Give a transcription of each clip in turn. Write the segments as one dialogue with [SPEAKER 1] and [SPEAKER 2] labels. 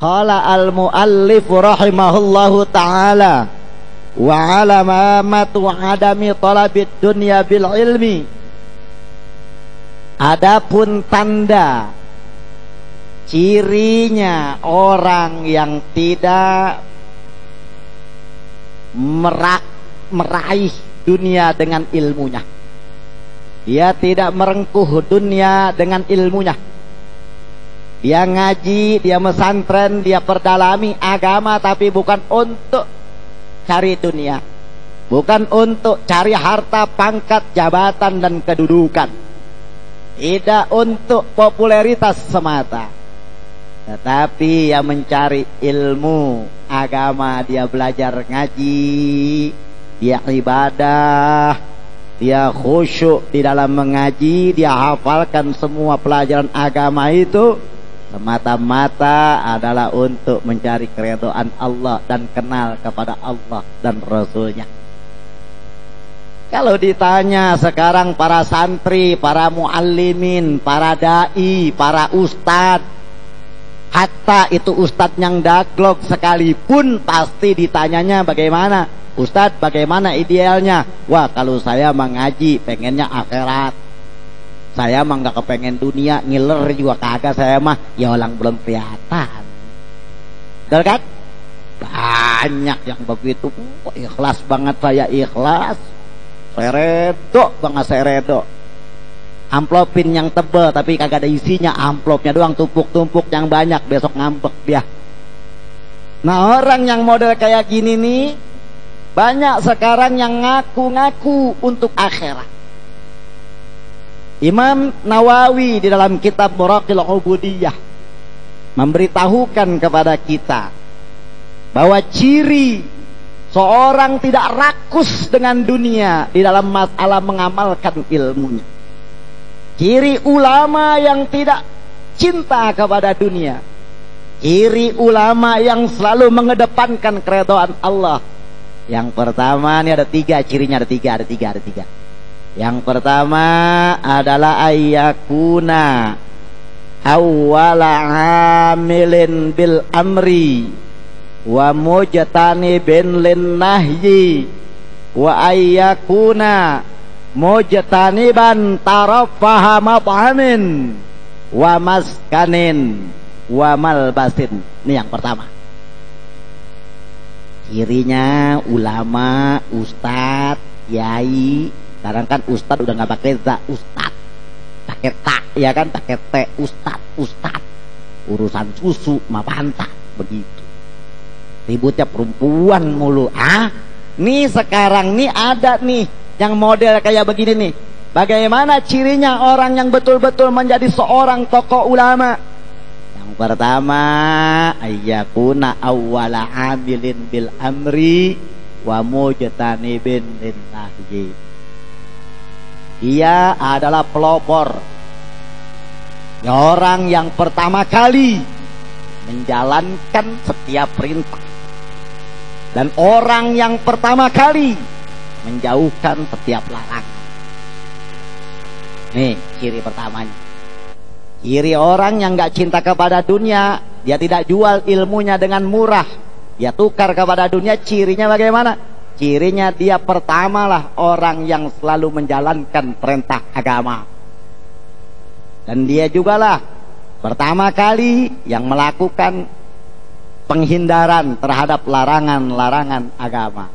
[SPEAKER 1] Qala al-muallif rahimahullahu ta'ala wa alamatu adami talabid dunya bil ilmi. Adapun tanda cirinya orang yang tidak meraih dunia dengan ilmunya, dia tidak merengkuh dunia dengan ilmunya. Dia ngaji, dia mesantren, dia perdalami agama, tapi bukan untuk cari dunia, bukan untuk cari harta, pangkat, jabatan, dan kedudukan, tidak untuk popularitas semata, tetapi yang mencari ilmu agama. Dia belajar ngaji, dia ibadah, dia khusyuk di dalam mengaji, dia hafalkan semua pelajaran agama itu semata-mata adalah untuk mencari keridhaan Allah dan kenal kepada Allah dan Rasulnya. Kalau ditanya sekarang para santri, para muallimin, para da'i, para ustad, hatta itu ustad yang daglok sekalipun, pasti ditanyanya bagaimana ustad, bagaimana idealnya. Wah, kalau saya mengaji pengennya akhirat, saya mah nggak kepengen dunia, ngiler juga kagak saya mah. Ya orang belum kelihatan, betul kan? Banyak yang begitu. Ikhlas banget saya, ikhlas, saya redo banget, saya redo. Amplopin yang tebel tapi kagak ada isinya, amplopnya doang tumpuk-tumpuk yang banyak, besok ngambek dia. Nah, orang yang model kayak gini nih banyak sekarang yang ngaku-ngaku untuk akhirat. Imam Nawawi di dalam kitab Muraqil Ubudiyah memberitahukan kepada kita bahwa ciri seorang tidak rakus dengan dunia di dalam masalah mengamalkan ilmunya, ciri ulama yang tidak cinta kepada dunia, ciri ulama yang selalu mengedepankan keridhaan Allah. Yang pertama, ini ada tiga cirinya, ada tiga. Yang pertama adalah ayyakuna awwala amilin bil amri wa mujtanibin lin nahyi wa ayyakuna mujtaniban tarafaha mat'amin wa maskanin wa malbasin. Ini yang pertama. Cirinya ulama, ustadz, yai. Sekarang kan ustadz udah nggak pakai za, ustadz pakai tak, ya kan, pakai te, ustadz. Urusan susu mah pantat begitu. Ributnya perempuan mulu. Nih sekarang nih ada nih yang model kayak begini nih. Bagaimana cirinya orang yang betul-betul menjadi seorang tokoh ulama? Yang pertama, ayyakuna awwala amilin bil amri wa mujtanibin lin nahyi. Dia adalah pelopor, orang yang pertama kali menjalankan setiap perintah, dan orang yang pertama kali menjauhkan setiap larangan. Nih ciri pertamanya. Ciri orang yang gak cinta kepada dunia, dia tidak jual ilmunya dengan murah, dia tukar kepada dunia. Cirinya bagaimana? Cirinya dia pertamalah orang yang selalu menjalankan perintah agama, dan dia juga lah pertama kali yang melakukan penghindaran terhadap larangan-larangan agama.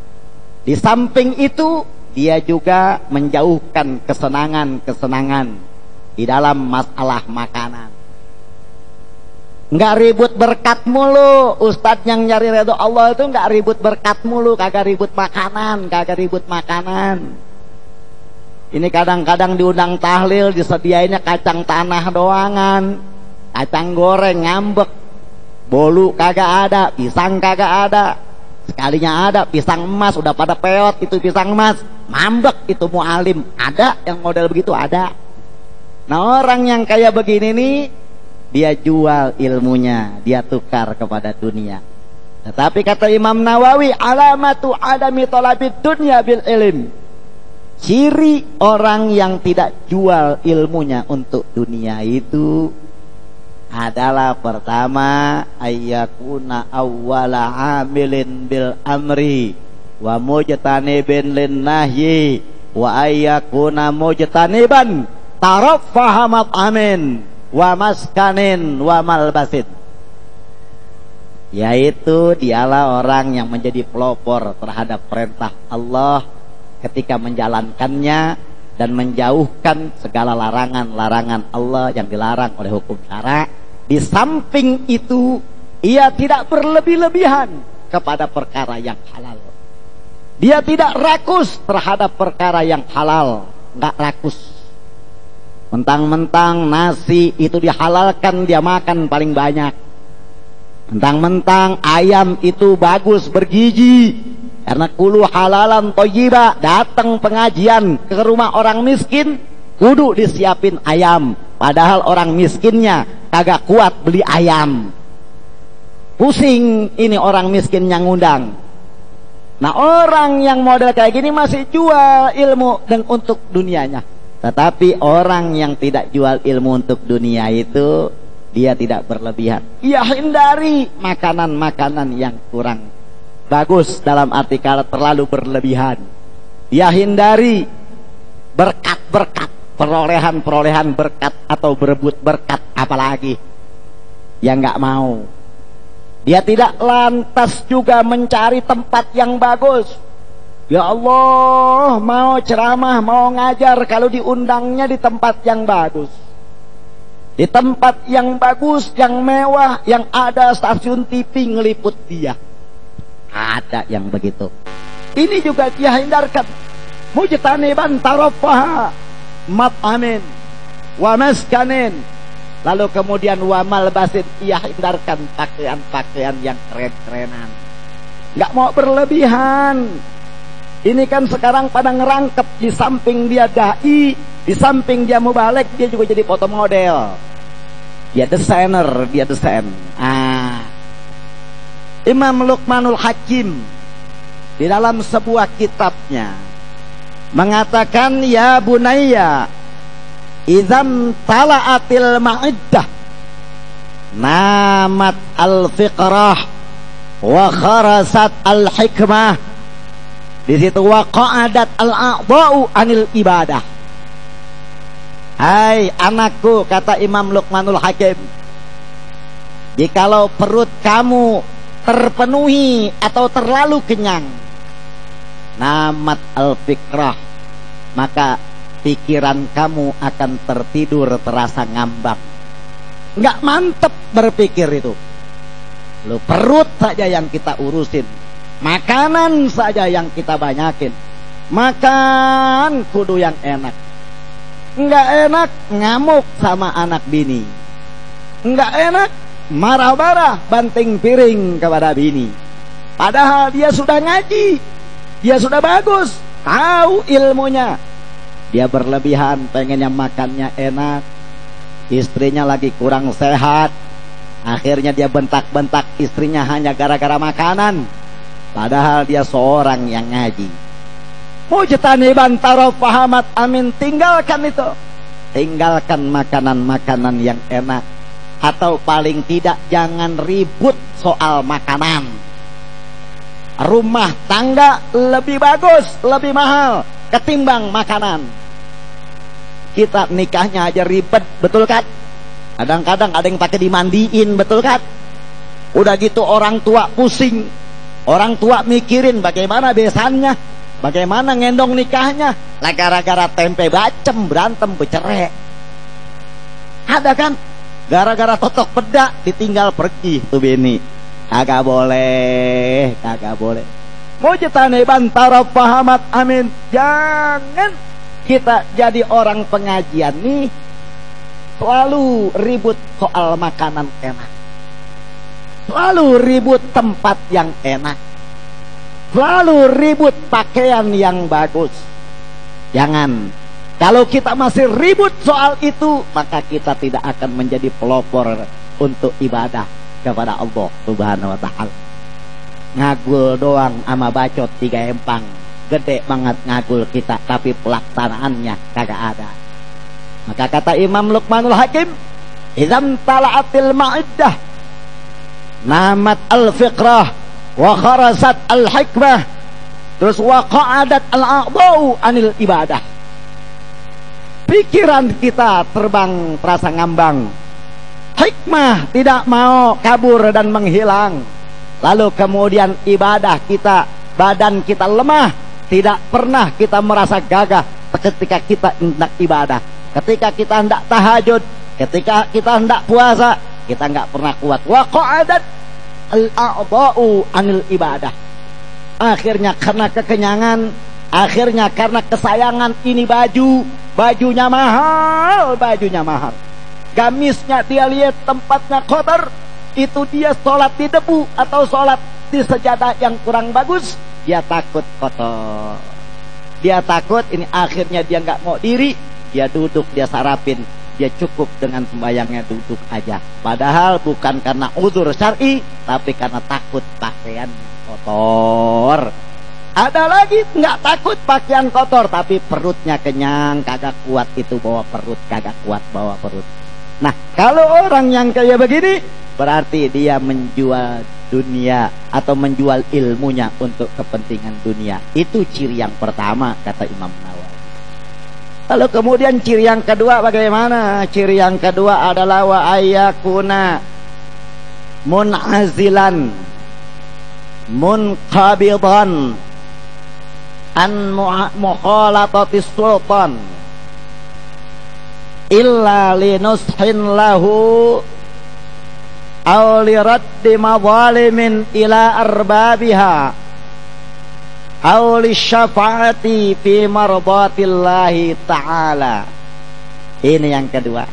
[SPEAKER 1] Di samping itu dia juga menjauhkan kesenangan-kesenangan di dalam masalah makanan. Nggak ribut berkat mulu. Ustadz yang nyari ridho Allah itu nggak ribut berkat mulu, kagak ribut makanan. Ini kadang-kadang diundang tahlil, disediainnya kacang tanah doangan, kacang goreng ngambek, bolu kagak ada, pisang kagak ada. Sekalinya ada pisang emas, udah pada peot itu pisang emas, mambek itu mualim. Ada yang model begitu, ada. Nah, orang yang kayak begini nih, dia jual ilmunya, dia tukar kepada dunia. Tetapi kata Imam Nawawi, alamatu adami talabid dunya bil ilm. Ciri orang yang tidak jual ilmunya untuk dunia itu adalah pertama ayyakuna awwala amilin bil amri wa mujtanibin lin nahyi wa ayyakuna mujtaniban taraffaha mat'amin wa maskanin wa malbasin, yaitu dialah orang yang menjadi pelopor terhadap perintah Allah ketika menjalankannya dan menjauhkan segala larangan-larangan Allah yang dilarang oleh hukum syara. Di samping itu ia tidak berlebih-lebihan kepada perkara yang halal. Dia tidak rakus terhadap perkara yang halal, nggak rakus. Mentang-mentang nasi itu dihalalkan, dia makan paling banyak. Mentang-mentang ayam itu bagus, bergizi, karena kulu halalan thayyibah, datang pengajian ke rumah orang miskin, kudu disiapin ayam. Padahal orang miskinnya kagak kuat beli ayam. Pusing ini orang miskin yang ngundang. Nah, orang yang model kayak gini masih jual ilmu dan untuk dunianya. Tetapi orang yang tidak jual ilmu untuk dunia itu, dia tidak berlebihan. Ia hindari makanan-makanan yang kurang bagus, dalam arti kata terlalu berlebihan. Dia hindari berkat-berkat, perolehan-perolehan berkat atau berebut berkat, apalagi yang nggak mau. Dia tidak lantas juga mencari tempat yang bagus. Ya Allah, mau ceramah, mau ngajar, kalau diundangnya di tempat yang bagus, di tempat yang bagus, yang mewah, yang ada stasiun TV ngeliput dia. Ada yang begitu. Ini juga dia hindarkan. Mujtaniban tarafaha mat'amin wa maskanin. Lalu kemudian wa malbasin, ia hindarkan pakaian-pakaian yang keren-kerenan. Nggak mau berlebihan. Ini kan sekarang pada ngerangkep, di samping dia dai, di samping dia mubalek, dia juga jadi foto model. Dia desainer, dia desain. Imam Luqmanul Hakim di dalam sebuah kitabnya mengatakan, ya bunayya, idzam tala'atil ma'iddah namat al-fiqrah wa kharasat al-hikmah. Di situ wa qa'adat al-a'dha'u anil ibadah. Hai anakku, kata Imam Luqmanul Hakim, jikalau perut kamu terpenuhi atau terlalu kenyang, namat al-fikrah, maka pikiran kamu akan tertidur terasa ngambang. Nggak mantep berpikir itu. Lu perut saja yang kita urusin, makanan saja yang kita banyakin. Makan kudu yang enak. Nggak enak ngamuk sama anak bini. Nggak enak marah-marah banting piring kepada bini. Padahal dia sudah ngaji, dia sudah bagus, tahu ilmunya. Dia berlebihan, pengennya makannya enak, istrinya lagi kurang sehat, akhirnya dia bentak-bentak istrinya hanya gara-gara makanan. Padahal dia seorang yang ngaji. Mujtaniban tarafaha mat'amin, tinggalkan itu. Tinggalkan makanan-makanan yang enak. Atau paling tidak jangan ribut soal makanan. Rumah tangga lebih bagus, lebih mahal ketimbang makanan. Kita nikahnya aja ribet, betul kan? Kadang-kadang ada yang pakai dimandiin, betul kan? Udah gitu orang tua pusing. Orang tua mikirin bagaimana besannya, bagaimana ngendong nikahnya. Lah gara-gara tempe bacem berantem bercerai. Ada kan? Gara-gara totok pedak ditinggal pergi tuh bini. Kagak boleh, kagak boleh. Mujtaniban tarafaha mat'amin. Jangan kita jadi orang pengajian nih selalu ribut soal makanan enak, selalu ribut tempat yang enak, selalu ribut pakaian yang bagus. Jangan. Kalau kita masih ribut soal itu, maka kita tidak akan menjadi pelopor untuk ibadah kepada Allah Subhanahu wa ta'ala. Ngagul doang sama bacot 3 empang, gede banget ngagul kita, tapi pelaksanaannya kagak ada. Maka kata Imam Luqmanul Hakim, idzam tala'atil ma'iddah namat al-fiqrah wa kharasat al-hikmah, terus wa qa'adat al-a'dha'u anil ibadah. Pikiran kita terbang terasa ngambang, hikmah tidak mau kabur dan menghilang. Lalu kemudian ibadah kita, badan kita lemah, tidak pernah kita merasa gagah ketika kita hendak ibadah. Ketika kita hendak tahajud, ketika kita hendak puasa, kita nggak pernah kuat. Wa qa'adat al-a'dha'u anil ibadah. Akhirnya karena kekenyangan, akhirnya karena kesayangan, ini bajunya mahal, gamisnya dia lihat tempatnya kotor, itu dia sholat di debu atau sholat di sejadah yang kurang bagus, dia takut kotor, dia takut ini. Akhirnya dia nggak mau diri, dia duduk, dia sarapin, dia cukup dengan sembayangnya duduk aja, padahal bukan karena uzur syar'i, tapi karena takut pakaian kotor. Ada lagi nggak takut pakaian kotor, tapi perutnya kenyang, kagak kuat itu bawa perut, kagak kuat bawa perut. Nah, kalau orang yang kayak begini, berarti dia menjual dunia atau menjual ilmunya untuk kepentingan dunia. Itu ciri yang pertama, kata Imam Nawawi. Lalu kemudian ciri yang kedua bagaimana? Ciri yang kedua adalah wa ayyakuna mun'azilan munqabidan an mukhalatatis sultan illa linushin lahu aw liraddi mazalimin ila arbabiha aw lisyafaati fi mardatillahi ta'ala. Ini yang kedua.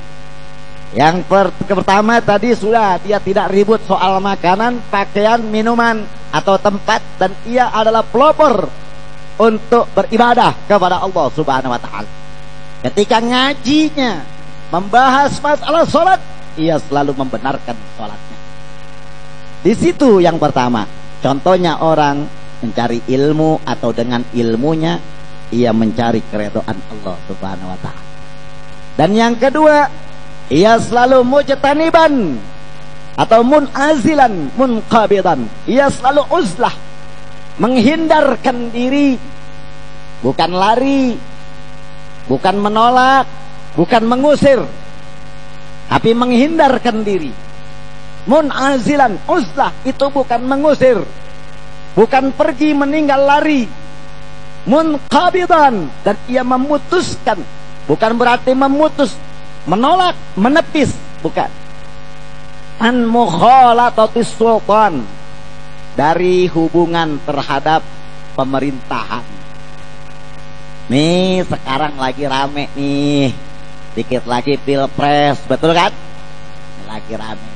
[SPEAKER 1] Yang pertama tadi sudah, dia tidak ribut soal makanan, pakaian, minuman atau tempat, dan ia adalah pelopor untuk beribadah kepada Allah Subhanahu wa ta'ala. Ketika ngajinya membahas masalah sholat, ia selalu membenarkan sholatnya. Di situ yang pertama. Contohnya orang mencari ilmu, atau dengan ilmunya ia mencari keridhaan Allah Subhanahu wa ta'ala. Dan yang kedua, ia selalu mujtaniban atau munazilan munqabidan, ia selalu uzlah, menghindarkan diri, bukan lari, bukan menolak, bukan mengusir, tapi menghindarkan diri. Munazilan, uzlah itu bukan mengusir, bukan pergi meninggal lari. Munqabidan, dan ia memutuskan, bukan berarti memutus, menolak, menepis, bukan. An mukhalatatis sultan, dari hubungan terhadap pemerintahan. Nih sekarang lagi rame nih, dikit lagi pilpres, betul kan? Lagi rame.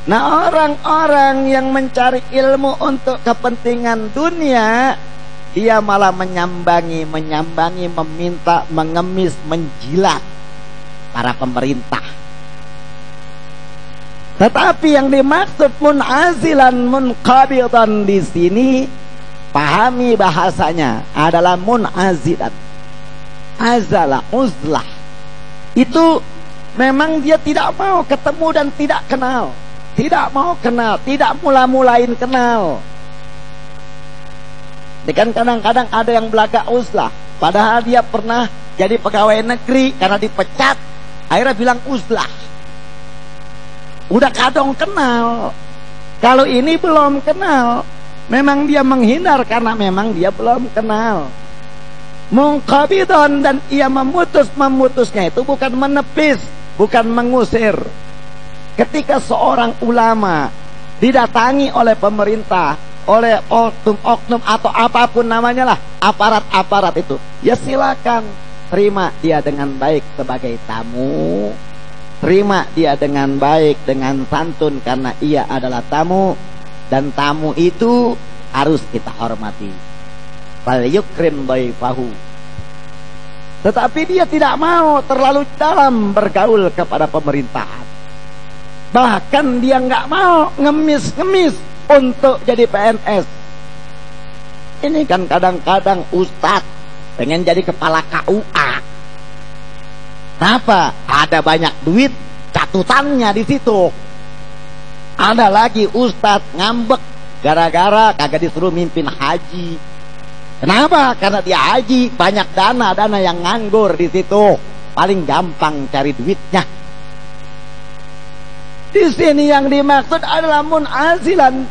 [SPEAKER 1] Nah, orang-orang yang mencari ilmu untuk kepentingan dunia, dia malah menyambangi, meminta, mengemis, menjilat para pemerintah. Tetapi yang dimaksud munazilan munqabidan di sini, pahami bahasanya adalah munazilan, azala, uzlah. Itu memang dia tidak mau ketemu dan tidak kenal, tidak mau kenal, tidak mula-mulain kenal. Kan kadang-kadang ada yang belaga uzlah, padahal dia pernah jadi pegawai negeri, karena dipecat akhirnya bilang uzlah. Udah kadang kenal. Kalau ini belum kenal, memang dia menghindar karena memang dia belum kenal. Munqabidan, dan ia memutusnya itu bukan menepis, bukan mengusir. Ketika seorang ulama didatangi oleh pemerintah, oleh oknum atau apapun namanya lah, aparat-aparat itu, ya silakan terima dia dengan baik sebagai tamu, terima dia dengan baik, dengan santun, karena ia adalah tamu, dan tamu itu harus kita hormati. Fal yukrim dhaifahu. Tetapi dia tidak mau terlalu dalam bergaul kepada pemerintahan. Bahkan dia nggak mau ngemis-ngemis untuk jadi PNS. Ini kan kadang-kadang ustadz pengen jadi kepala KUA. Kenapa? Ada banyak duit, patutannya di situ. Ada lagi ustadz ngambek gara-gara kagak disuruh mimpin haji. Kenapa? Karena dia haji, banyak dana yang nganggur di situ, paling gampang cari duitnya. Di sini yang dimaksud adalah mun'azilan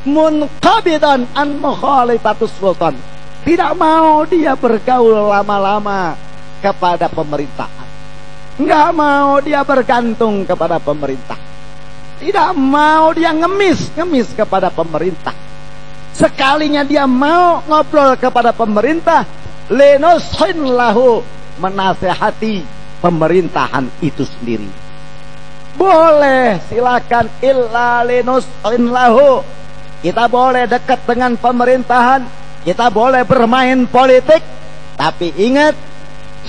[SPEAKER 1] munqabidan an mukhalifatus sultan. Tidak mau dia bergaul lama-lama kepada pemerintahan. Nggak mau dia bergantung kepada pemerintah. Tidak mau dia ngemis kepada pemerintah. Sekalinya dia mau ngobrol kepada pemerintah, lenushin lahu, menasehati pemerintahan itu sendiri. Boleh, silakan, illa lenushin lahu. Kita boleh dekat dengan pemerintahan, kita boleh bermain politik, tapi ingat,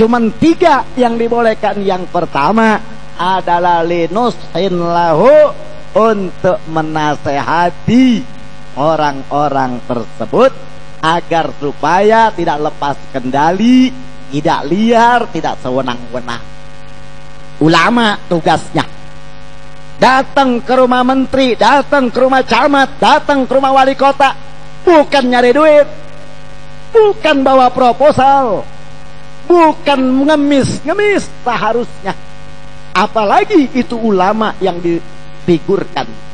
[SPEAKER 1] cuman 3 yang dibolehkan. Yang pertama adalah lenushin lahu, untuk menasehati orang-orang tersebut agar supaya tidak lepas kendali, tidak liar, tidak sewenang-wenang. Ulama tugasnya datang ke rumah menteri, datang ke rumah camat, datang ke rumah wali kota, bukan nyari duit, bukan bawa proposal, bukan ngemis seharusnya. Apalagi itu ulama yang difigurkan.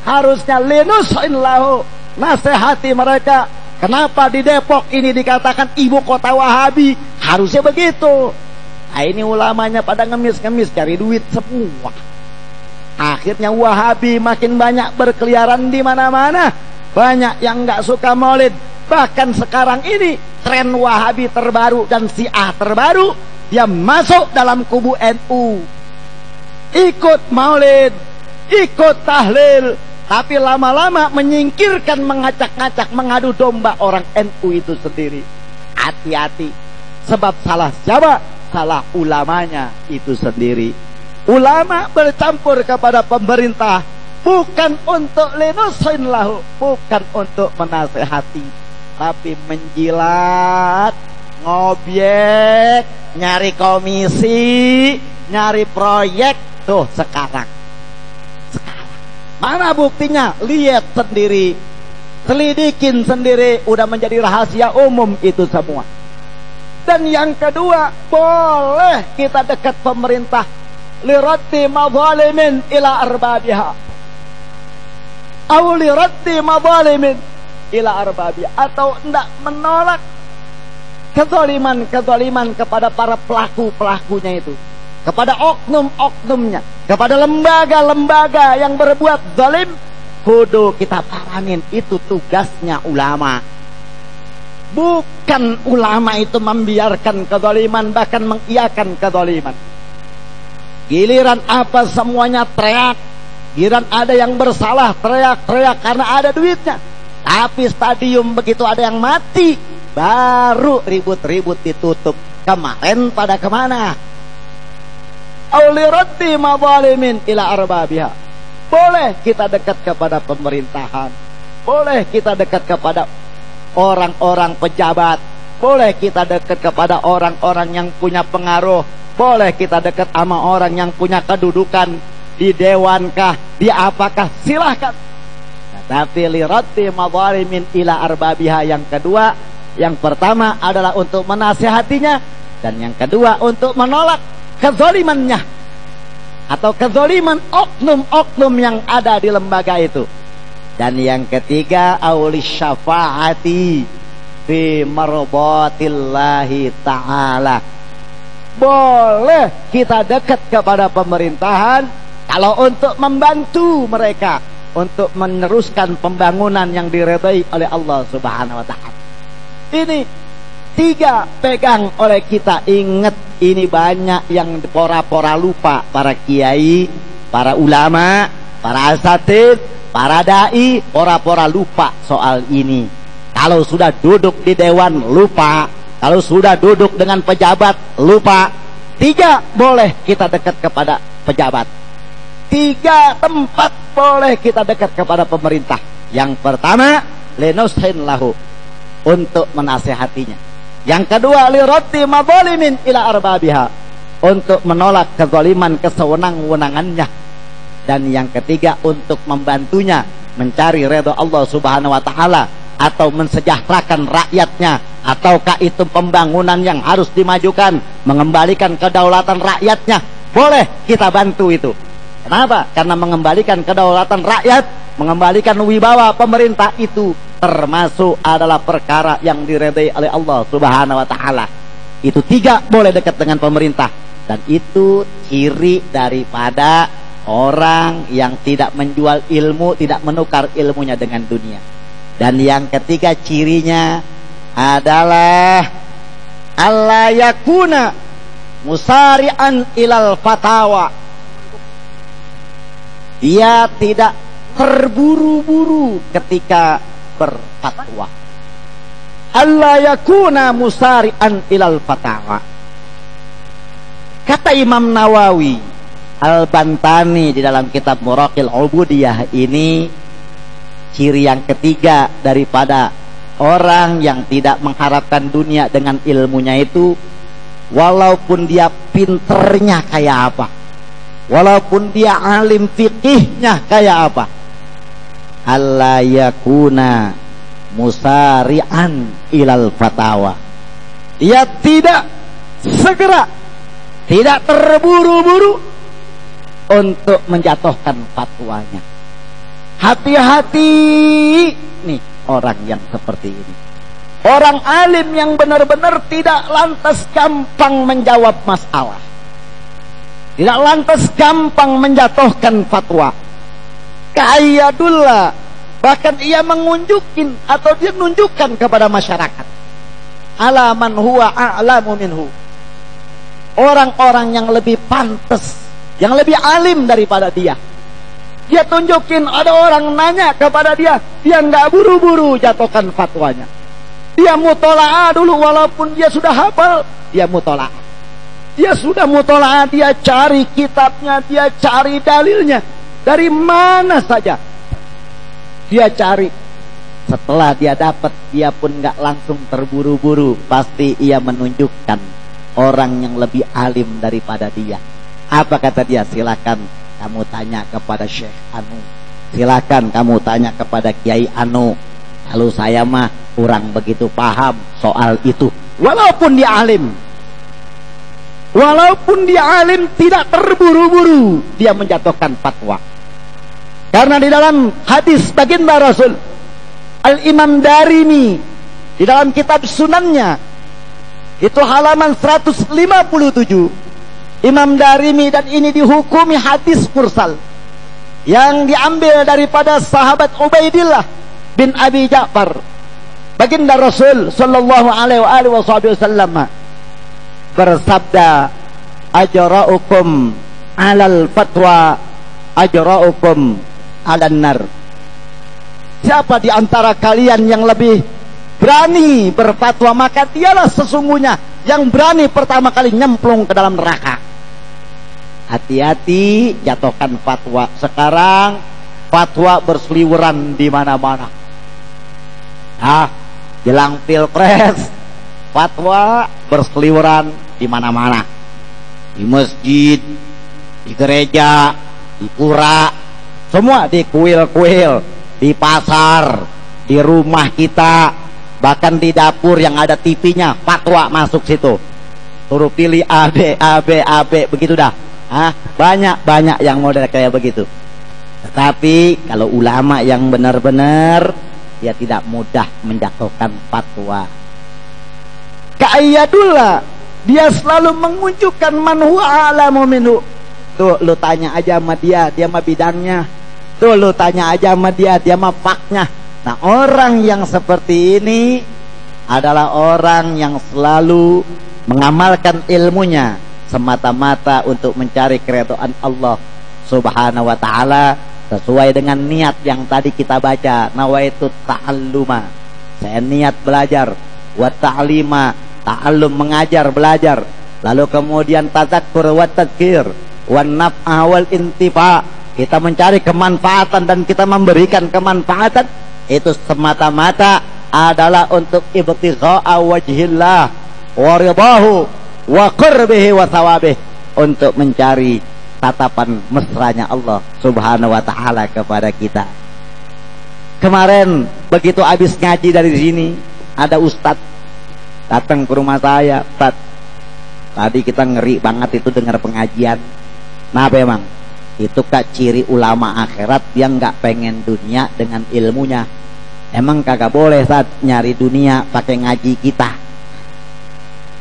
[SPEAKER 1] Harusnya linusin lahu, nasihati mereka. Kenapa di Depok ini dikatakan ibu kota Wahabi? Harusnya begitu. Nah, ini ulamanya pada ngemis cari duit semua. Akhirnya Wahabi makin banyak berkeliaran di mana-mana. Banyak yang nggak suka maulid. Bahkan sekarang ini tren Wahabi terbaru dan Syiah terbaru, dia masuk dalam kubu NU. Ikut maulid, ikut tahlil, tapi lama-lama menyingkirkan, mengacak-ngacak, mengadu domba orang NU itu sendiri. Hati-hati, sebab salah siapa? Salah ulamanya itu sendiri. Ulama bercampur kepada pemerintah bukan untuk linusin lahu, bukan untuk menasehati, tapi menjilat, ngobyek, nyari komisi, nyari proyek. Tuh sekarang mana buktinya? Lihat sendiri, selidikin sendiri, udah menjadi rahasia umum itu semua. Dan yang kedua, boleh kita dekat pemerintah, liraddi mazalimin ila arbabiha, atau liraddi mazalimin ila arbabiha, atau hendak menolak kezaliman kepada para pelakunya itu, kepada oknum-oknumnya, kepada lembaga-lembaga yang berbuat zalim, kudu kita paranin. Itu tugasnya ulama. Bukan ulama itu membiarkan kezaliman, bahkan mengiyakan kezaliman. Giliran apa semuanya teriak, giliran ada yang bersalah teriak karena ada duitnya. Tapi stadium begitu ada yang mati, baru ribut-ribut ditutup. Kemarin pada kemana? Auliraddi mazalimin ila arbabiha. Boleh kita dekat kepada pemerintahan, boleh kita dekat kepada orang-orang pejabat, boleh kita dekat kepada orang-orang yang punya pengaruh, boleh kita dekat sama orang yang punya kedudukan di dewankah, di apakah, silahkan. Nah, tapi liraddi mazalimin ila arbabiha, yang kedua, yang pertama adalah untuk menasihatinya, dan yang kedua untuk menolak kezalimannya atau kezaliman oknum-oknum yang ada di lembaga itu. Dan yang ketiga, aulis syafaati fi mardatillahi ta'ala. Boleh kita dekat kepada pemerintahan kalau untuk membantu mereka untuk meneruskan pembangunan yang diridhai oleh Allah Subhanahu wa taala. Ini 3 pegang oleh kita. Ingat, ini banyak yang pora-pora lupa. Para kiai, para ulama, para asatidz, para dai, pora-pora lupa soal ini. Kalau sudah duduk di dewan, lupa. Kalau sudah duduk dengan pejabat, lupa. 3, boleh kita dekat kepada pejabat. 3 tempat boleh kita dekat kepada pemerintah. Yang pertama, lenushin lahu, untuk menasehatinya. Yang kedua, liraddi mazalimin ila arbabiha, untuk menolak kezaliman kesewenang-wenangannya, dan yang ketiga untuk membantunya mencari ridha Allah Subhanahu wa taala atau mensejahterakan rakyatnya, ataukah itu pembangunan yang harus dimajukan, mengembalikan kedaulatan rakyatnya, boleh kita bantu itu. Kenapa? Karena mengembalikan kedaulatan rakyat, mengembalikan wibawa pemerintah itu termasuk adalah perkara yang diridai oleh Allah Subhanahu wa taala. Itu tiga boleh dekat dengan pemerintah, dan itu ciri daripada orang yang tidak menjual ilmu, tidak menukar ilmunya dengan dunia. Dan yang ketiga cirinya adalah alla yakuna musari'an ilal fatawa. Dia tidak terburu-buru ketika berfatwa. Alla yakuna musari'an ilal fatawa. Kata Imam Nawawi Al-Bantani di dalam kitab Muraqil Ubudiyah ini, ciri yang ketiga daripada orang yang tidak mengharapkan dunia dengan ilmunya itu, walaupun dia pinternya kayak apa, walaupun dia alim fikihnya kayak apa, alla yakuna musari'an ilal fatawa. Dia tidak segera, tidak terburu-buru untuk menjatuhkan fatwanya. Hati-hati nih orang yang seperti ini. Orang alim yang benar-benar tidak lantas gampang menjawab masalah, tidak lantas gampang menjatuhkan fatwa. Ka'ayyadullah, bahkan ia mengunjukin atau dia menunjukkan kepada masyarakat ala man huwa a'lamu minhu, orang-orang yang lebih pantas, yang lebih alim daripada dia. Dia tunjukin, ada orang nanya kepada dia, dia nggak buru-buru jatuhkan fatwanya. Dia mutola'ah dulu, walaupun dia sudah hafal, dia mutola'ah. Dia sudah mutola'ah, dia cari kitabnya, dia cari dalilnya, dari mana saja dia cari. Setelah dia dapat, dia pun nggak langsung terburu-buru, pasti ia menunjukkan orang yang lebih alim daripada dia. Apa kata dia? Silakan kamu tanya kepada Syekh Anu, silakan kamu tanya kepada Kiai Anu. Kalau saya mah kurang begitu paham soal itu. Walaupun dia alim, walaupun dia alim, tidak terburu-buru dia menjatuhkan fatwa. Karena di dalam hadis baginda Rasul, Al-Imam Darimi di dalam kitab Sunannya itu halaman 157, Imam Darimi, dan ini dihukumi hadis mursal yang diambil daripada sahabat Ubaidillah bin Abi Ja'far. Baginda Rasul sallallahu alaihi wasallam bersabda, ajra'ukum 'alal fatwa ajra'ukum 'alan nar. Siapa di antara kalian yang lebih berani berfatwa, maka dialah sesungguhnya yang berani pertama kali nyemplung ke dalam neraka. Hati-hati jatuhkan fatwa. Sekarang fatwa berseliweran di mana-mana. Jelang pilpres, fatwa berseliweran di mana-mana. Di masjid, di gereja, di pura, semua di kuil-kuil, di pasar, di rumah kita, bahkan di dapur yang ada TV-nya, fatwa masuk situ. Suruh pilih AB, begitu dah. Banyak yang model kayak begitu. Tetapi kalau ulama yang benar-benar, dia tidak mudah menjatuhkan fatwa. Ka'ayyadullah, dia selalu mengunjukkan man huwa a'lamu minhu. Tuh lu tanya aja sama dia mah bidangnya. Tuh lu tanya aja sama dia mah faknya. Nah, orang yang seperti ini adalah orang yang selalu mengamalkan ilmunya semata-mata untuk mencari keridhaan Allah Subhanahu wa taala, sesuai dengan niat yang tadi kita baca, nawaitu ta'alluma, saya niat belajar, wa ta'lima, ta'allum mengajar, belajar, lalu kemudian tadzakkur wa tadzkir, wa naf'a wal intifa, kita mencari kemanfaatan dan kita memberikan kemanfaatan, itu semata-mata adalah untuk ibtigha'a wajhillah wa ridahu wa qurbihi wa thawabih, untuk mencari tatapan mesranya Allah Subhanahu wa taala kepada kita. Kemarin begitu habis ngaji dari sini, ada ustadz datang ke rumah saya. Ustadz, tadi kita ngeri banget itu dengar pengajian. Nah memang itu kak ciri ulama akhirat yang nggak pengen dunia dengan ilmunya. Emang kagak boleh saat nyari dunia pakai ngaji kita.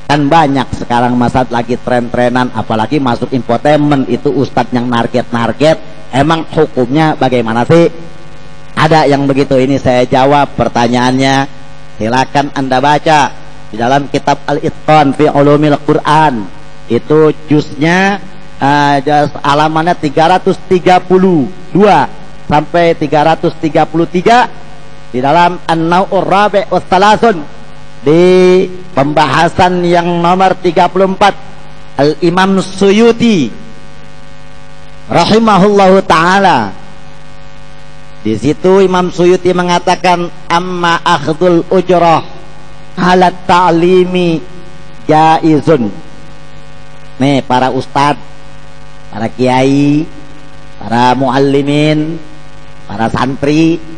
[SPEAKER 1] Kan banyak sekarang masa lagi tren-trenan, apalagi masuk infotainment itu ustadz yang narget-narget. Emang hukumnya bagaimana sih? Ada yang begitu. Ini saya jawab pertanyaannya. Silakan Anda baca di dalam kitab Al-Itqan fi Ulumil Quran. Itu juznya halamannya 332 sampai 333 di dalam An-Naw'ur Rabi' wa Thalathun. Di pembahasan yang nomor 34, Al-Imam Suyuti rahimahullahu ta'ala, di situ Imam Suyuti mengatakan, amma akhdul ujrah ala ta'limi jaizun. Nih para ustadz, para kiai, para muallimin, para santri,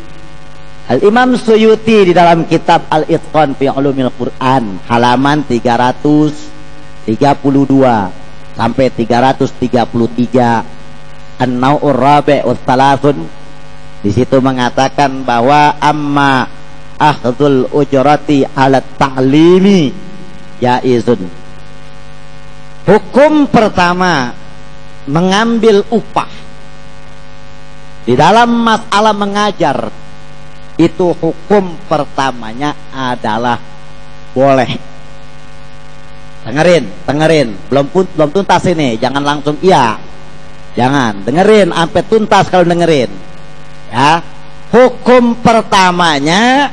[SPEAKER 1] Al-Imam Suyuti di dalam kitab Al-Itqan fi Ulumil Quran halaman 332 sampai 333, An-Naw'ur Rabi' wa Thalathun, di situ mengatakan bahwa amma akhdul ujrati ala ta'limi jaizun. Hukum pertama, mengambil upah di dalam masalah mengajar, itu hukum pertamanya adalah boleh. Dengerin, belum tuntas ini, jangan langsung iya, jangan, dengerin sampai tuntas kalau dengerin ya. Hukum pertamanya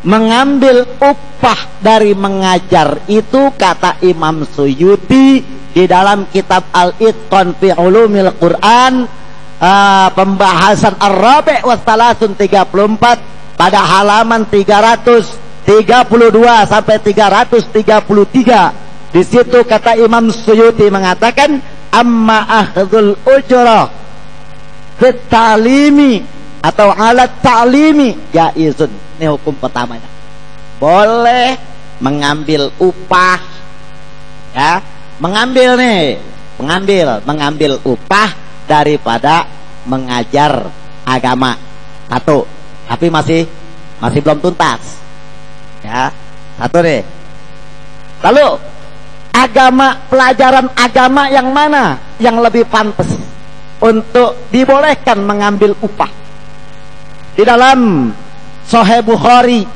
[SPEAKER 1] mengambil upah dari mengajar itu, kata Imam Suyuti di dalam kitab Al-Itqan fi Ulumil Quran, pembahasan Ar-Rabi' wa Thalathun 34 pada halaman 332 sampai 333. Di situ kata Imam Suyuti mengatakan, amma akhdhul ujrah fit ta'limi atau alat ta'limi jaizun. Ini hukum pertamanya, boleh mengambil upah ya, mengambil upah daripada mengajar agama. Satu, tapi masih belum tuntas ya. Satu nih. Lalu pelajaran agama yang mana yang lebih pantas untuk dibolehkan mengambil upah? Di dalam Sahih Bukhari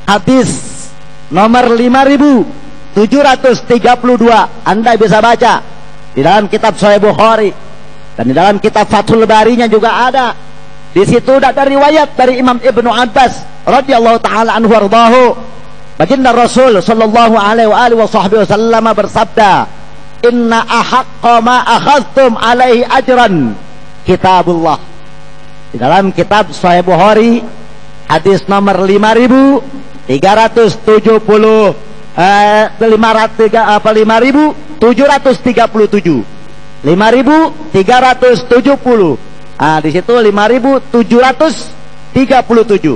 [SPEAKER 1] hadis nomor 5732, Anda bisa baca di dalam kitab Sahih Bukhari. Dan di dalam kitab Fathul Barinya juga ada. Di situ ada riwayat dari Imam Ibnu Abbas radhiyallahu taala anhu warḍahu. Baginda Rasul sallallahu alaihi wasallam bersabda, "Inna ahaqqa ma akhadhtum alaihi ajran kitabullah." Di dalam kitab Sahih Bukhari hadis nomor 5737. 5370. Di situ 5737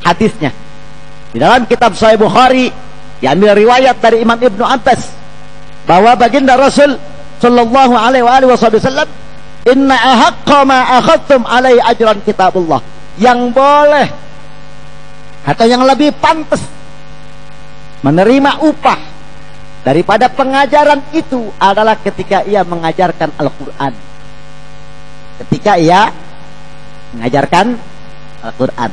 [SPEAKER 1] hadisnya. Di dalam kitab Sahih Bukhari diambil riwayat dari Imam Ibnu Abbas bahwa baginda Rasul sallallahu alaihi wasallam, inna ahaqqa ma akhadtum alaihi ajran kitabullah. Yang boleh atau yang lebih pantas menerima upah daripada pengajaran itu adalah ketika ia mengajarkan Al-Quran. Ketika ia mengajarkan Al-Quran.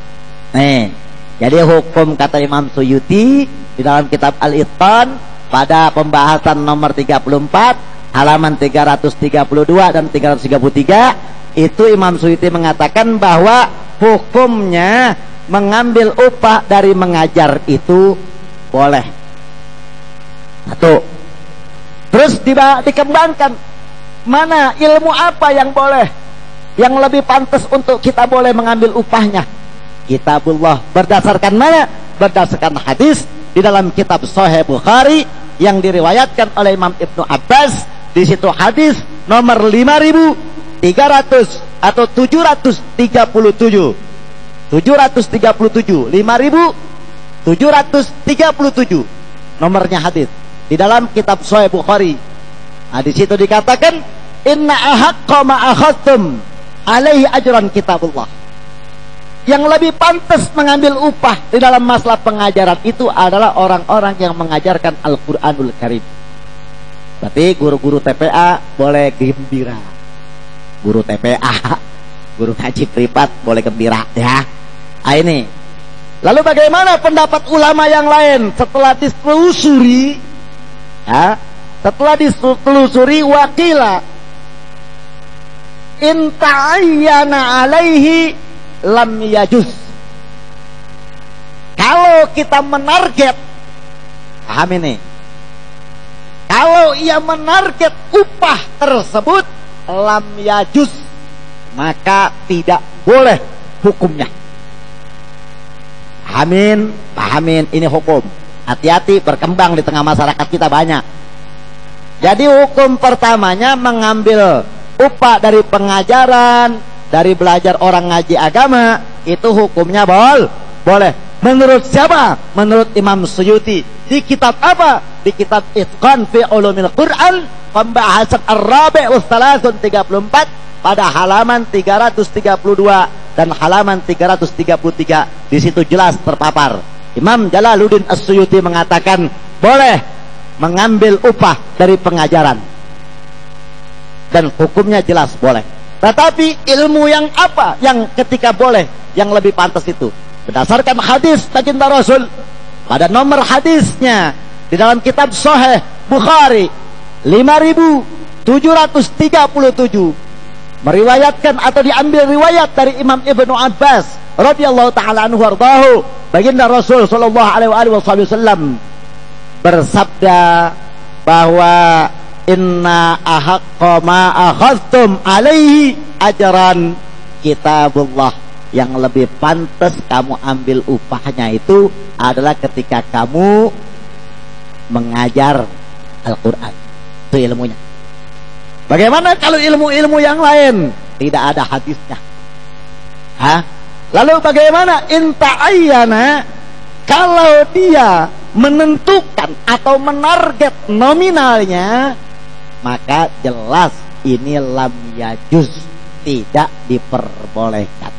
[SPEAKER 1] Nih, jadi hukum kata Imam Suyuti di dalam kitab Al-Itqan pada pembahasan nomor 34 halaman 332 dan 333, itu Imam Suyuti mengatakan bahwa hukumnya mengambil upah dari mengajar itu boleh. Satu. Terus dikembangkan, mana ilmu apa yang boleh, yang lebih pantas untuk kita boleh mengambil upahnya? Kitabullah. Berdasarkan mana? Berdasarkan hadis di dalam kitab Sahih Bukhari yang diriwayatkan oleh Imam Ibnu Abbas Di situ hadis nomor 5300 atau 737. 737, 5737 nomornya hadis di dalam kitab Sahih Bukhari. Nah, di situ dikatakan inna ahaqqa ma akhadtum alaihi ajran kitabullah. Yang lebih pantas mengambil upah di dalam masalah pengajaran itu adalah orang-orang yang mengajarkan Al-Qur'anul Karim. Berarti guru-guru TPA boleh gembira. Guru TPA, guru ngaji privat boleh gembira ya. Nah, ini. Lalu bagaimana pendapat ulama yang lain setelah ditelusuri? Ya, setelah ditelusuri wakila in ta'ayyana alaihi lam yajuz. Kalau kita menarget, paham ini? Kalau ia menarget upah tersebut lam yajuz, maka tidak boleh hukumnya. Pahamin ini hukum. Hati-hati, berkembang di tengah masyarakat kita banyak. Jadi hukum pertamanya mengambil upah dari pengajaran, dari belajar orang ngaji agama, itu hukumnya boleh. Menurut siapa? Menurut Imam Suyuti. Di kitab apa? Di kitab Itqan fi Ulumil Quran, pembahasan Ar-Rabi' was Salasun 34 pada halaman 332 dan halaman 333. Di situ jelas terpapar. Imam Jalaluddin As-Suyuti mengatakan boleh mengambil upah dari pengajaran, dan hukumnya jelas boleh. Tetapi ilmu yang apa yang ketika boleh, yang lebih pantas itu berdasarkan hadis baginda Rasul pada nomor hadisnya di dalam kitab Sahih Bukhari 5737, meriwayatkan atau diambil riwayat dari Imam Ibnu Abbas radhiyallahu taala anhu wardahu, baginda Rasul sallallahu alaihi wasallam bersabda bahwa inna ahaqqa ma akhadtum alaihi ajran kitabullah. Yang lebih pantas kamu ambil upahnya itu adalah ketika kamu mengajar Al-Quran. Itu ilmunya. Bagaimana kalau ilmu-ilmu yang lain tidak ada hadisnya? Lalu bagaimana inta'ayyana kalau dia menentukan atau menarget nominalnya, maka jelas ini lam yajuz, tidak diperbolehkan.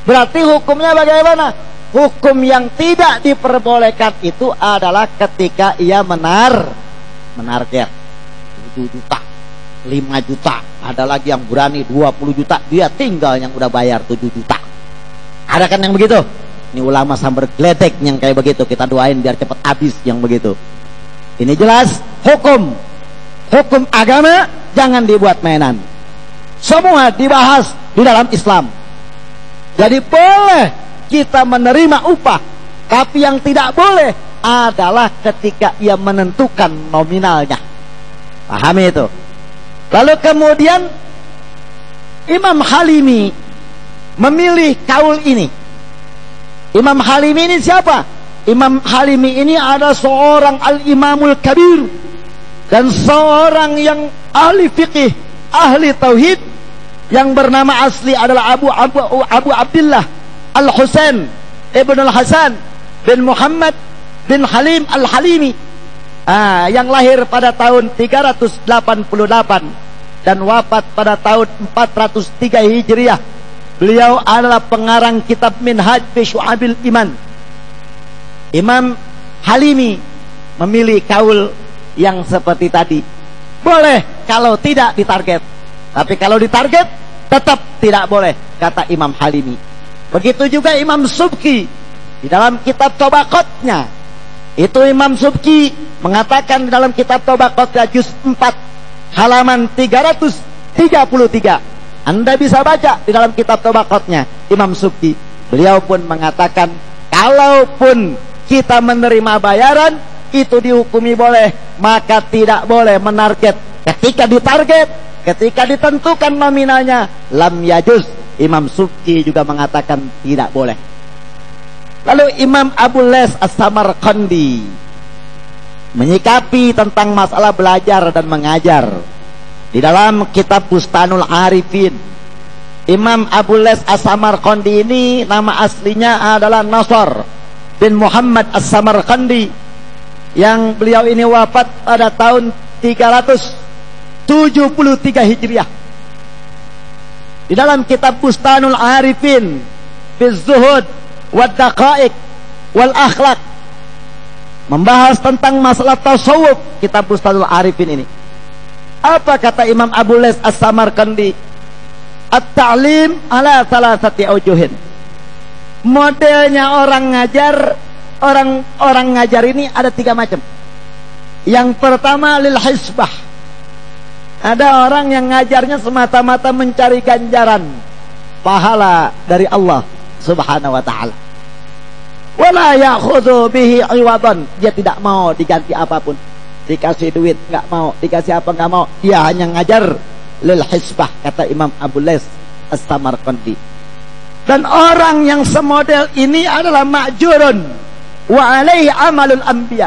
[SPEAKER 1] Berarti hukumnya bagaimana? Hukum yang tidak diperbolehkan itu adalah ketika ia menarget 7 juta, 5 juta, ada lagi yang berani 20 juta, dia tinggal yang udah bayar 7 juta. Ada kan yang begitu? Ini ulama sambar gledek yang kayak begitu, kita doain biar cepat habis yang begitu. Ini jelas hukum agama jangan dibuat mainan. Semua dibahas di dalam Islam. Jadi boleh kita menerima upah, tapi yang tidak boleh adalah ketika ia menentukan nominalnya. Pahami itu. Lalu kemudian Imam Halimi memilih kaul ini. Imam Halimi ini siapa? Imam Halimi ini adalah seorang al-imamul kabir dan seorang yang ahli fikih, ahli tauhid, yang bernama asli adalah Abu Abdullah Al-Husain Ibn Al-Hasan bin Muhammad bin Halim Al-Halimi, yang lahir pada tahun 388 dan wafat pada tahun 403 Hijriah. Beliau adalah pengarang kitab Minhaj fi Syu'abil Iman. Imam Halimi memilih kaul yang seperti tadi. Boleh kalau tidak ditarget, tapi kalau ditarget tetap tidak boleh, kata Imam Halimi. Begitu juga Imam Subki di dalam kitab Tobaqotnya. Itu Imam Subki mengatakan di dalam kitab Tobaqotnya juz 4 halaman 333. Anda bisa baca di dalam kitab Tobaqotnya Imam Subki. Beliau pun mengatakan kalaupun kita menerima bayaran itu dihukumi boleh, maka tidak boleh menarget. Ketika ditarget, ketika ditentukan nominalnya, lam yajuz. Imam Subki juga mengatakan tidak boleh. Lalu Imam Abu Les As-Samarqandi menyikapi tentang masalah belajar dan mengajar. Di dalam kitab Bustanul Arifin, Imam Abu Les As-Samarqandi ini nama aslinya adalah Nasr bin Muhammad As-Samarqandi, yang beliau ini wafat pada tahun 373 Hijriah. Di dalam kitab Bustanul Arifin fi Zuhud wad Daqaiq wal Akhlaq membahas tentang masalah tasawuf. Kitab Bustanul Arifin ini, apa kata Imam Abu Les As-Samarqandi? At-ta'lim ala thalathati aujuhin. Modelnya orang ngajar, orang ngajar ini ada 3 macam. Yang pertama lil hisbah. Ada orang yang ngajarnya semata-mata mencari ganjaran pahala dari Allah Subhanahu wa taala. Wala ya'khudhu bihi 'iwadan. Dia tidak mau diganti apapun. Dikasih duit enggak mau, dikasih apa enggak mau. Dia hanya ngajar lil hisbah, kata Imam Abu Les As-Samarqandi. Dan orang yang semodel ini adalah ma'jurun wa alaihi amalul anbiya.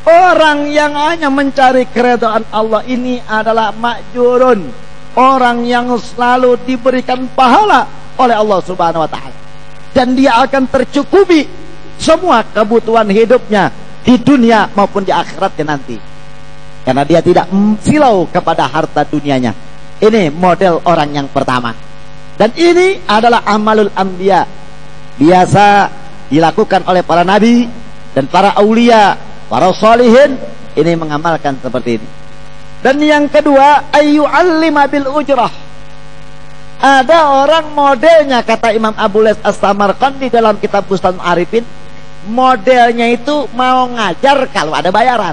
[SPEAKER 1] Orang yang hanya mencari keridhaan Allah ini adalah ma'jurun, orang yang selalu diberikan pahala oleh Allah Subhanahu wa taala, dan dia akan tercukupi semua kebutuhan hidupnya di dunia maupun di akhiratnya nanti, karena dia tidak silau kepada harta dunianya. Ini model orang yang pertama. Dan ini adalah amalul anbiya, biasa dilakukan oleh para nabi dan para aulia, para sholihin. Ini mengamalkan seperti ini. Dan yang kedua, ayyu'allima bil ujrah. Ada orang modelnya, kata Imam Abu Les As-Samarqandi dalam kitab Bustanul Arifin, modelnya itu mau ngajar kalau ada bayaran.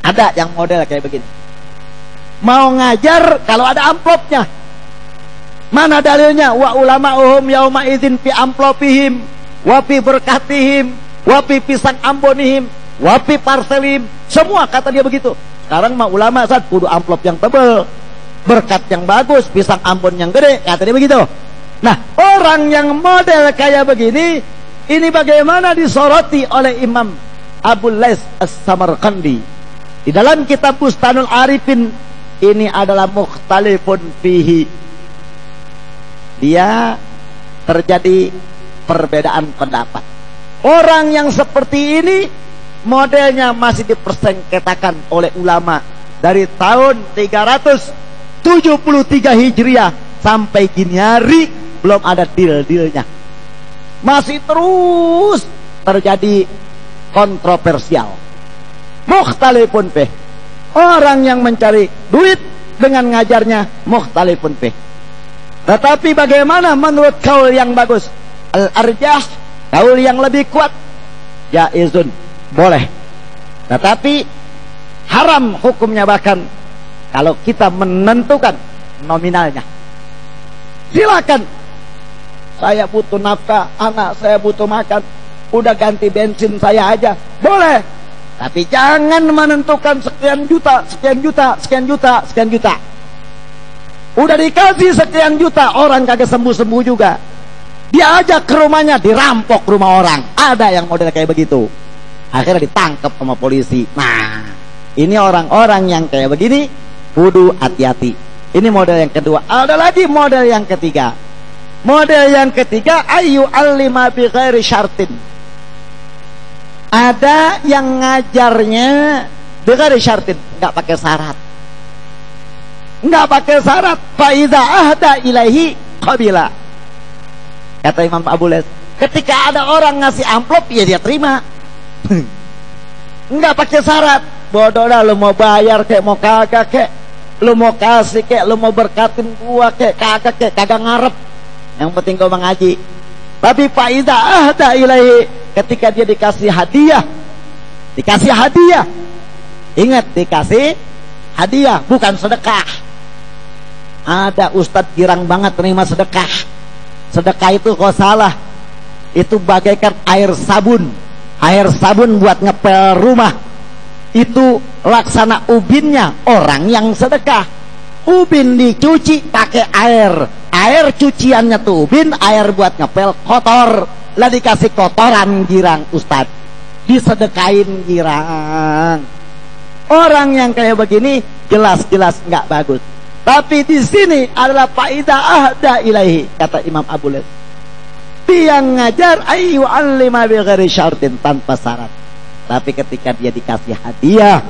[SPEAKER 1] Ada yang model kayak begini, mau ngajar kalau ada amplopnya. Mana dalilnya? Wa ulama'uhum yauma idzin fi amplopihim wa fi berkatihim wa fi pisang ambonihim wa fi parselim. Semua kata dia begitu. Sekarang mah ulama saat kudu amplop yang tebal, berkat yang bagus, pisang ambon yang gede, kata dia begitu. Nah, orang yang model kayak begini, ini bagaimana disoroti oleh Imam Abu Les As-Samarqandi di dalam kitab Bustanul Arifin. Ini adalah mukhtalifun fihi. Dia terjadi perbedaan pendapat. Orang yang seperti ini modelnya masih dipersengketakan oleh ulama dari tahun 373 Hijriah sampai kini hari belum ada deal-dealnya. Masih terus terjadi kontroversial. Mukhtalifun fih. Orang yang mencari duit dengan ngajarnya mukhtalifun fih. Tetapi bagaimana menurut kaul yang bagus? Al-arjah, kaul yang lebih kuat, jaizun, boleh. Tetapi haram hukumnya, bahkan kalau kita menentukan nominalnya. Silakan, saya butuh nafkah, anak saya butuh makan, udah ganti bensin saya aja, boleh. Tapi jangan menentukan sekian juta, sekian juta, sekian juta, sekian juta. Udah dikasih sekian juta, orang kagak sembuh-sembuh juga. Dia ajak ke rumahnya, dirampok rumah orang. Ada yang model kayak begitu. Akhirnya ditangkap sama polisi. Nah, ini orang-orang yang kayak begini kudu hati-hati. Ini model yang kedua. Ada lagi model yang ketiga. Model yang ketiga, ayu alima bi ghairi syartin. Ada yang ngajarnya bi ghairi syartin, enggak pakai syarat. Enggak pakai syarat. Fa iza ahda ilaihi qabila. Kata Imam Abu Les, ketika ada orang ngasih amplop, ya dia terima. Enggak pakai syarat. Bodoh dah, lu mau bayar kek, mau kagak kek, lu mau kasih kek, lu mau berkatin gua kek, kagak ngarep. Yang penting gua mengaji. Tapi fa iza ahda ilaihi, ketika dia dikasih hadiah, dikasih hadiah. Ingat, dikasih hadiah, bukan sedekah. Ada ustadz girang banget terima sedekah. Sedekah itu kok salah. Itu bagaikan air sabun. Air sabun buat ngepel rumah. Itu laksana ubinnya orang yang sedekah. Ubin dicuci pakai air. Air cuciannya tuh ubin, air buat ngepel kotor. Lah dikasih kotoran girang ustadz. disedekain girang. Orang yang kayak begini jelas-jelas nggak bagus. Tapi di sini adalah faedah ahda ilaihi, kata Imam Abu Lays. Dia ngajar ayu alima bi ghairi syartin, tanpa syarat. Tapi ketika dia dikasih hadiah,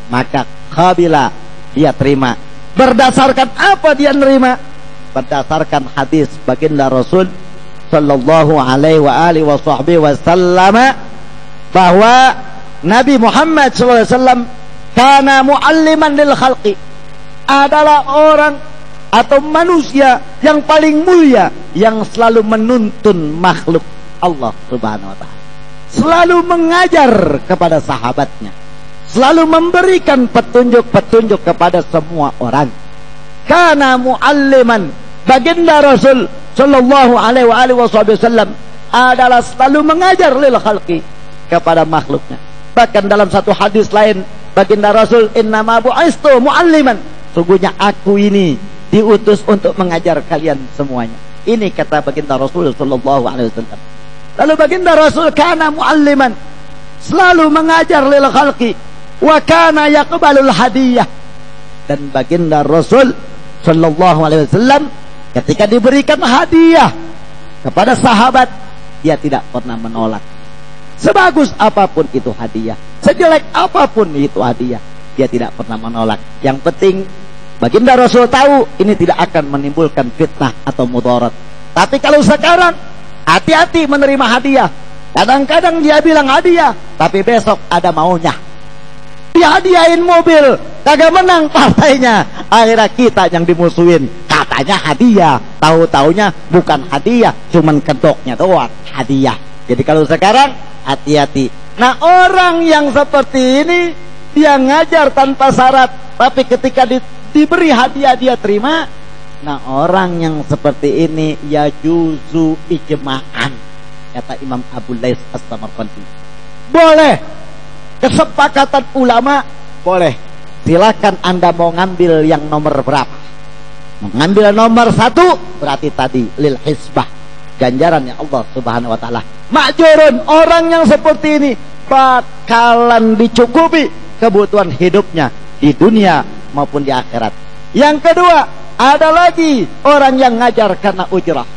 [SPEAKER 1] maka qabila, dia terima. Berdasarkan apa dia nerima? Berdasarkan hadis baginda Rasul sallallahu alaihi wa alihi wasallam, bahwa Nabi Muhammad sallallahu alaihi wasallam kana mualliman lil khalqi, adalah orang atau manusia yang paling mulia yang selalu menuntun makhluk Allah Subhanahu wa taala, selalu mengajar kepada sahabatnya, selalu memberikan petunjuk-petunjuk kepada semua orang. Kana mualliman, baginda Rasul sallallahu alaihi wasallam adalah selalu mengajar lil khalqi, kepada makhluknya. Bahkan dalam satu hadis lain, baginda Rasul, innama bu'istu mualliman, sungguhnya aku ini diutus untuk mengajar kalian semuanya. Ini kata baginda Rasul sallallahu alaihi wasallam. Lalu baginda Rasul kana mualliman, selalu mengajar lil khalqi, wa kana yaqbalul hadiyah. Dan baginda Rasul sallallahu alaihi wasallam ketika diberikan hadiah kepada sahabat, dia tidak pernah menolak. Sebagus apapun itu hadiah, sejelek apapun itu hadiah, dia tidak pernah menolak. Yang penting baginda Rasul tahu ini tidak akan menimbulkan fitnah atau mudarat. Tapi kalau sekarang, hati-hati menerima hadiah. Kadang-kadang dia bilang hadiah, tapi besok ada maunya. Dia hadiahin mobil, kagak menang partainya, akhirnya kita yang dimusuhin. Katanya hadiah, tahu-taunya bukan hadiah, cuman kedoknya doang hadiah. Jadi kalau sekarang hati-hati. Nah, orang yang seperti ini dia ngajar tanpa syarat, tapi ketika diberi hadiah dia terima. Nah, orang yang seperti ini ya juzu ijma'an, kata Imam Abu Lays As-Samarqandi. Boleh, kesepakatan ulama boleh. Silakan Anda mau ngambil yang nomor berapa. Mengambil nomor 1 berarti tadi lil hisbah, ganjarannya Allah Subhanahu wa taala. Ma'jurun, orang yang seperti ini bakalan dicukupi kebutuhan hidupnya di dunia maupun di akhirat. Yang kedua, ada lagi orang yang ngajar karena ujrah.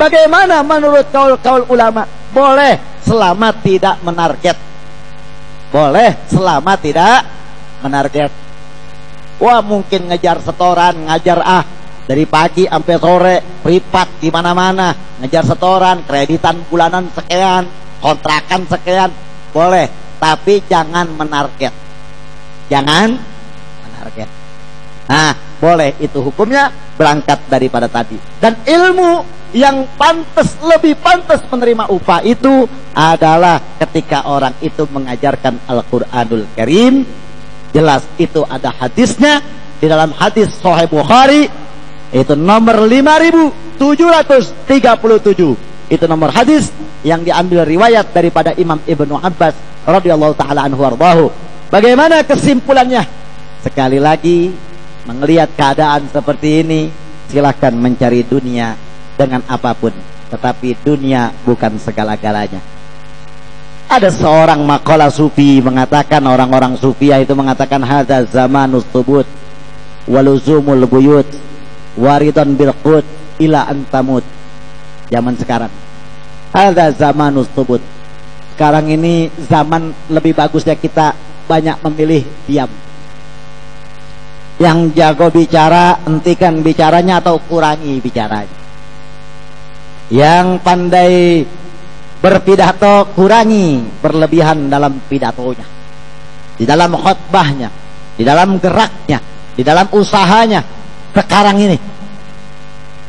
[SPEAKER 1] Bagaimana menurut kaul ulama? Boleh selama tidak menarget. Boleh selama tidak menarget. Wah, mungkin ngejar setoran, ngajar dari pagi sampai sore, privat di mana-mana, ngejar setoran, kreditan bulanan sekian, kontrakan sekian, boleh, tapi jangan menarget. Jangan menarget. Nah, boleh, itu hukumnya berangkat daripada tadi. Dan ilmu yang pantas, lebih pantas menerima upah itu adalah ketika orang itu mengajarkan Al-Quranul Karim. Jelas itu ada hadisnya di dalam hadis Sahih Bukhari, itu nomor 5737. Itu nomor hadis yang diambil riwayat daripada Imam Ibnu Abbas radhiyallahu taala anhu warḍahu. Bagaimana kesimpulannya? Sekali lagi, melihat keadaan seperti ini, silahkan mencari dunia dengan apapun, tetapi dunia bukan segala-galanya. Ada seorang maqala sufi mengatakan, orang-orang sufiyah itu mengatakan, hadza zamanus tubut waluzumul buyut waridun bil qut ila antamut. Zaman sekarang, hadza zamanus tubut. Sekarang ini zaman lebih bagusnya kita banyak memilih diam. Yang jago bicara, hentikan bicaranya atau kurangi bicaranya. Yang pandai berpidato, kurangi berlebihan dalam pidatonya, di dalam khutbahnya, di dalam geraknya, di dalam usahanya. Sekarang ini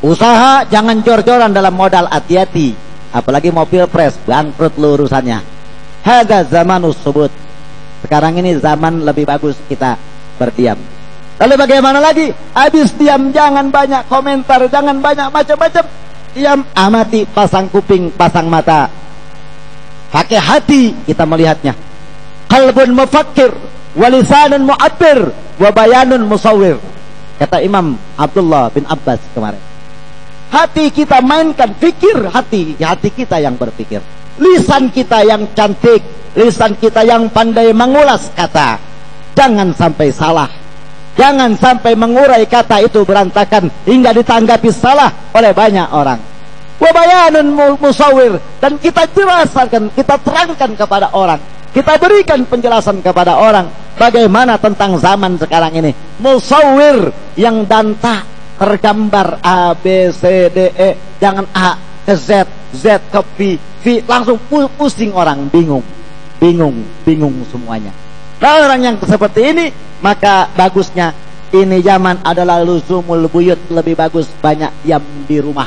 [SPEAKER 1] usaha jangan jor-joran dalam modal, hati-hati, apalagi mau pilpres, bangkrut lu urusannya. Hadza zamanus subut. Sekarang ini zaman lebih bagus kita berdiam. Lalu bagaimana lagi? Habis diam, jangan banyak komentar, jangan banyak macam-macam. Diam, amati, pasang kuping, pasang mata, pakai hati kita melihatnya. Qalbun mufakkir, walisanun mu'abbir, wa bayanun musawwir, kata Imam Abdullah bin Abbas kemarin. Hati kita mainkan, fikir hati kita yang berpikir, lisan kita yang cantik, lisan kita yang pandai mengulas kata. Jangan sampai salah. Jangan sampai mengurai kata itu berantakan hingga ditanggapi salah oleh banyak orang. Wabayanun musawir, dan kita jelaskan, kita terangkan kepada orang, kita berikan penjelasan kepada orang bagaimana tentang zaman sekarang ini. Musawir yang danta tergambar A, B, C, D, E, jangan A ke Z, Z ke V, langsung pusing orang, bingung semuanya. Nah, orang yang seperti ini, maka bagusnya ini zaman adalah luzumul buyut, lebih bagus banyak diam di rumah.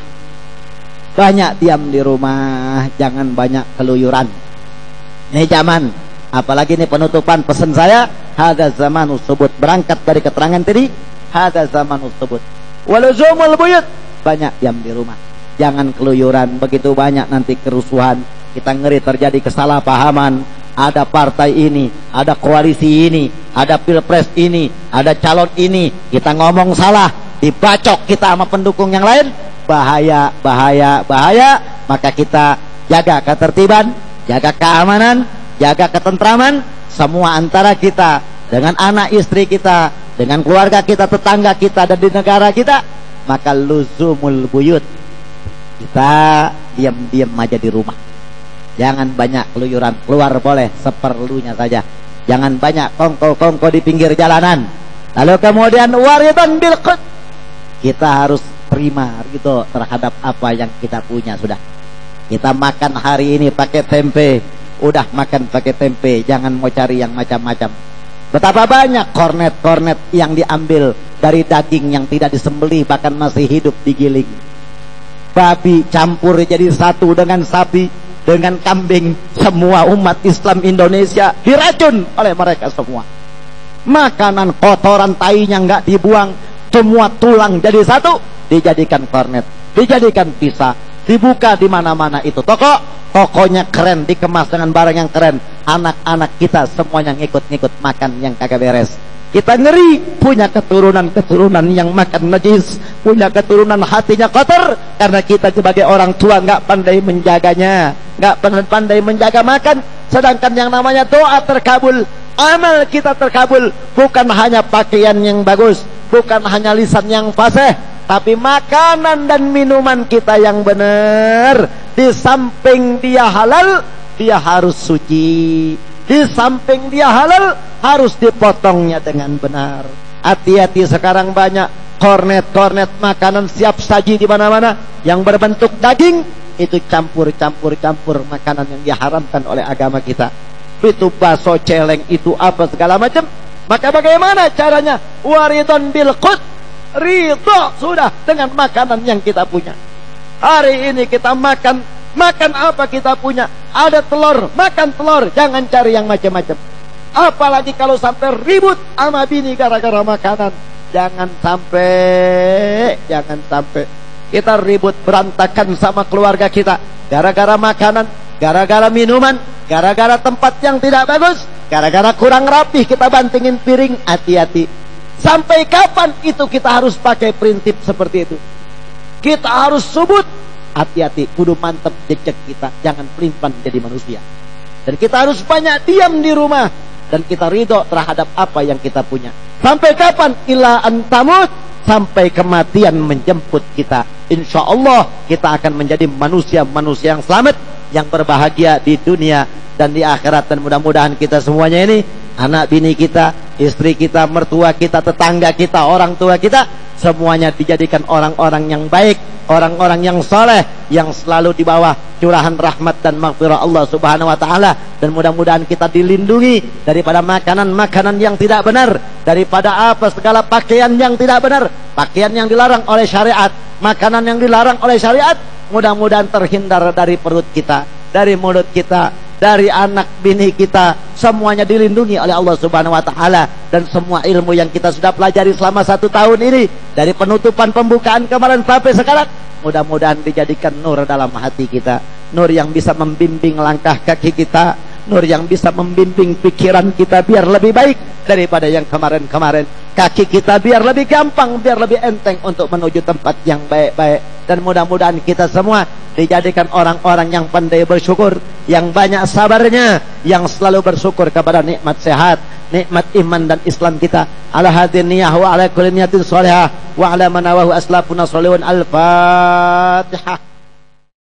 [SPEAKER 1] Banyak diam di rumah, jangan banyak keluyuran. Ini zaman, apalagi ini penutupan pesan saya, hadza zamanus subut, berangkat dari keterangan tadi, hadza zamanus subut. Waluzumul buyut, banyak diam di rumah. Jangan keluyuran, begitu banyak nanti kerusuhan. Kita ngeri terjadi kesalahpahaman. Ada partai ini, ada koalisi ini, ada pilpres ini, ada calon ini. Kita ngomong salah, dibacok kita sama pendukung yang lain. Bahaya. Maka kita jaga ketertiban, jaga keamanan, jaga ketentraman. Semua antara kita dengan anak istri kita, dengan keluarga kita, tetangga kita, dan di negara kita. Maka luzumul buyut, kita diam-diam aja di rumah. Jangan banyak keluyuran, keluar boleh seperlunya saja. Jangan banyak kongko-kongko di pinggir jalanan. Lalu kemudian waridan bil qut, kita harus terima gitu terhadap apa yang kita punya. Sudah kita makan hari ini pakai tempe, udah makan pakai tempe, jangan mau cari yang macam-macam. Betapa banyak kornet-kornet yang diambil dari daging yang tidak disembelih, bahkan masih hidup digiling. Babi campur jadi satu dengan sapi, dengan kambing. Semua umat Islam Indonesia diracun oleh mereka semua. Makanan kotoran tainya nggak dibuang, semua tulang jadi satu, dijadikan kornet, dijadikan pisah, dibuka di mana-mana itu toko. Tokonya keren, dikemas dengan barang yang keren. Anak-anak kita semuanya ngikut-ngikut makan yang kagak beres. Kita ngeri punya keturunan yang makan najis, punya keturunan hatinya kotor, karena kita sebagai orang tua nggak pandai menjaganya, nggak pandai menjaga makan. Sedangkan yang namanya doa terkabul, amal kita terkabul, bukan hanya pakaian yang bagus, bukan hanya lisan yang fasih, tapi makanan dan minuman kita yang benar. Di samping dia halal, dia harus suci. Di samping dia halal, harus dipotongnya dengan benar. Hati-hati, sekarang banyak kornet-kornet makanan siap saji di mana-mana yang berbentuk daging. Itu campur makanan yang diharamkan oleh agama kita. Itu bakso, celeng, itu apa segala macam. Maka bagaimana caranya? Waridon bil qut, ridho sudah dengan makanan yang kita punya. Hari ini kita makan apa kita punya. Ada telur, makan telur, jangan cari yang macam-macam. Apalagi kalau sampai ribut sama bini gara-gara makanan. Jangan sampai kita ribut berantakan sama keluarga kita gara-gara makanan, gara-gara minuman, gara-gara tempat yang tidak bagus, gara-gara kurang rapih kita bantingin piring. Hati-hati. Sampai kapan itu kita harus pakai prinsip seperti itu? Kita harus subut. Hati-hati, kudu mantep jejak kita, jangan pelimpan jadi manusia. Dan kita harus banyak diam di rumah, dan kita ridho terhadap apa yang kita punya. Sampai kapan? Ila antamut, sampai kematian menjemput kita. Insya Allah kita akan menjadi manusia-manusia yang selamat, yang berbahagia di dunia dan di akhirat. Dan mudah-mudahan kita semuanya ini, anak bini kita, istri kita, mertua kita, tetangga kita, orang tua kita, semuanya dijadikan orang-orang yang baik, orang-orang yang soleh, yang selalu di bawah curahan rahmat dan maghfirah Allah Subhanahu wa ta'ala. Dan mudah-mudahan kita dilindungi daripada makanan-makanan yang tidak benar, daripada apa segala pakaian yang tidak benar, pakaian yang dilarang oleh syariat, makanan yang dilarang oleh syariat. Mudah-mudahan terhindar dari perut kita, dari mulut kita, dari anak bini kita, semuanya dilindungi oleh Allah Subhanahu wa ta'ala. Dan semua ilmu yang kita sudah pelajari selama 1 tahun ini, dari penutupan pembukaan kemarin sampai sekarang, mudah-mudahan dijadikan nur dalam hati kita, nur yang bisa membimbing langkah kaki kita, nur yang bisa membimbing pikiran kita biar lebih baik daripada yang kemarin-kemarin. kaki kita biar lebih gampang, biar lebih enteng untuk menuju tempat yang baik-baik. Dan mudah-mudahan kita semua dijadikan orang-orang yang pandai bersyukur, yang banyak sabarnya, yang selalu bersyukur kepada nikmat sehat, nikmat iman dan Islam kita. Ala hadin niyah wa ala kulli niyatin salihah wa ala manawahu aslafuna salihun. Al-Fatihah.